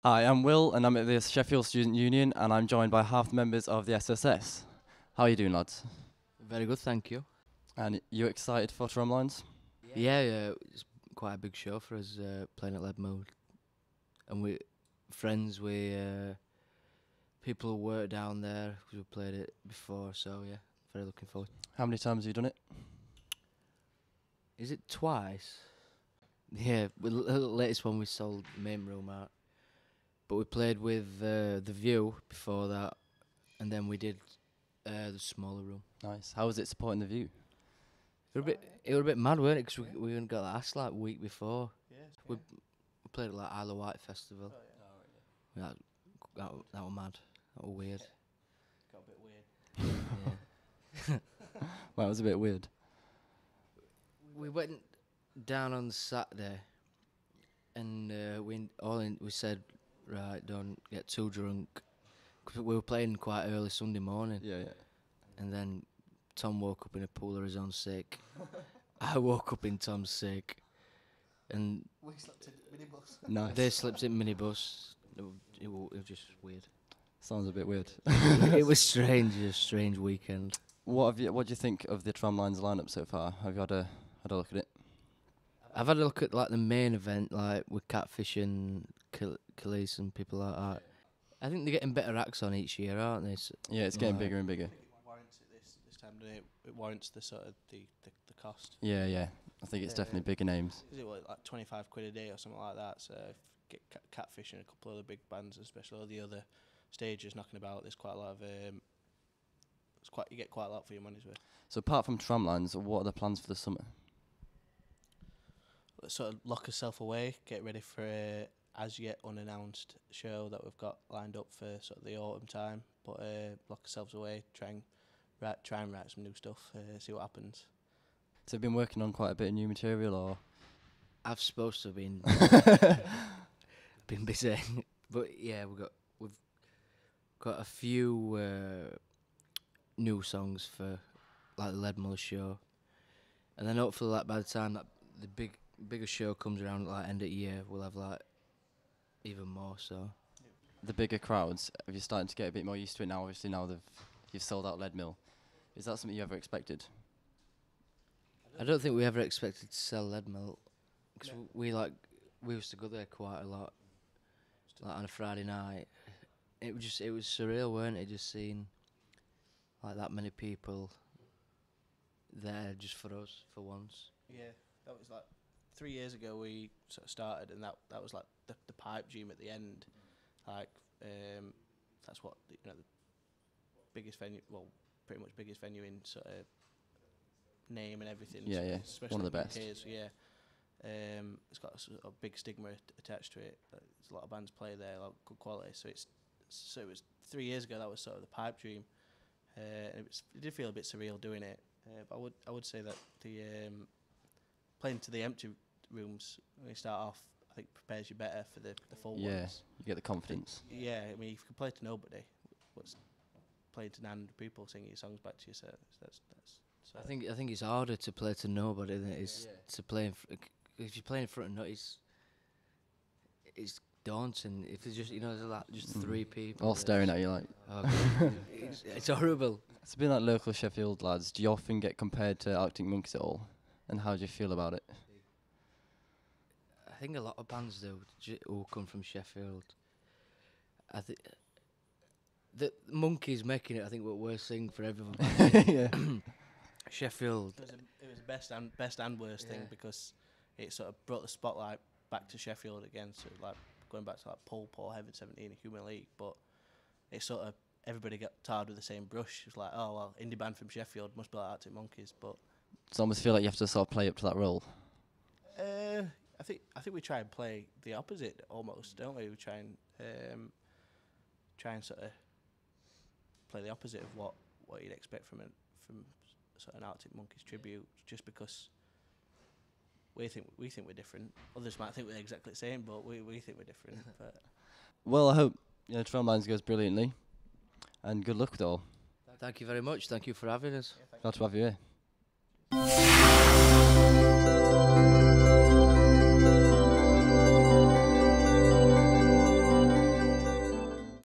Hi, I'm Will, and I'm at the Sheffield Student Union, and I'm joined by half the members of the SSS. How are you doing, lads? Very good, thank you. And you excited for Tramlines? Yeah, it's quite a big show for us playing at Leadmill, and we friends with people who work down there because we played it before. So yeah, very looking forward. How many times have you done it? Is it twice? Yeah, the latest one we sold the main room out, but we played with the View before that, and then we did the smaller room. Nice. How was it supporting the View? It was a bit mad, weren't it? Because we only got asked like a week before. We played at like Isle of Wight Festival. That was mad. That was weird. Got a bit weird. Yeah. Well, it was a bit weird. We went down on Saturday, and we said, right, don't get too drunk, 'cause we were playing quite early Sunday morning. Yeah. And then Tom woke up in a pool of his own sick. I woke up in Tom's sick, and We slept in minibus. Nice. they slept in minibus. It was just weird. Sounds a bit weird. It was strange, a strange weekend. What do you think of the Tramlines lineup so far? Have you had a look at it? I've had a look at like the main event, like with Catfish and Khalees and people like that. I think they're getting better acts on each year, aren't they? So, Yeah, it's getting Right. bigger and bigger. It warrants it this time, doesn't it? It warrants the sort of the cost. Yeah. I think it's definitely bigger names. Is it like 25 quid a day or something like that? So if you get Catfish and a couple of other big bands, especially all the other stages knocking about, there's quite a lot of you get quite a lot for your money's worth. So apart from Tramlines, what are the plans for the summer? Let's sort of lock ourselves away, get ready for a as yet unannounced show that we've got lined up for sort of the autumn time. But lock ourselves away, try and write some new stuff, see what happens. So you've been working on quite a bit of new material, or? I've supposed to have been busy, but yeah, we've got a few new songs for like the Leadmill show, and then hopefully like by the time that the bigger show comes around like end of the year, we'll have like even more. So The bigger crowds, have you starting to get a bit more used to it now? Obviously now you've sold out Leadmill. Is that something you ever expected? I don't think we ever expected to sell Leadmill, because we used to go there quite a lot, like on a Friday night. It was surreal, weren't it? Just seeing like that many people there just for us for once. Yeah, that was like 3 years ago we sort of started, and that was like the pipe dream at the end. Like that's what the biggest venue, well, pretty much biggest venue in sort of name and everything. Yeah, especially one of the in best. UK, so yeah, it's got a big stigma attached to it. There's a lot of bands play there, like good quality. So it was 3 years ago. That was sort of the pipe dream, and it did feel a bit surreal doing it. But I would say that the playing to the empty rooms when you start off, I think prepares you better for the full Yeah, ones. you get the confidence. Yeah, I mean, if you can play to nobody, what's playing to 900 people singing your songs back to you? So that's. So I think it's harder to play to nobody than it is to play if you're playing in front of nobody. It's daunting. If there's there's like just 3 people All there. staring at you like. Oh, it's horrible. It's been like local Sheffield lads. Do you often get compared to Arctic Monkeys at all? And how do you feel about it? I think a lot of bands do who come from Sheffield. I think the Monkeys making it. I think what we're seeing for everyone. Yeah. Sheffield. it was best and worst thing, because it sort of brought the spotlight back to Sheffield again. So like going back to like Paul, Heaven 17, and Human League, but it sort of everybody got tarred with the same brush. It's like, oh well, indie band from Sheffield must be like Arctic Monkeys, but Does it almost feel like you have to sort of play up to that role? I think we try and play the opposite almost, don't we? We try and sort of play the opposite of what you'd expect from sort of an Arctic Monkeys tribute, just because we think we're different. Others might think we're exactly the same, but we think we're different. But Well, I hope Tramlines goes brilliantly, and good luck with it all. Thank you very much. Thank you for having us. Glad to have you here.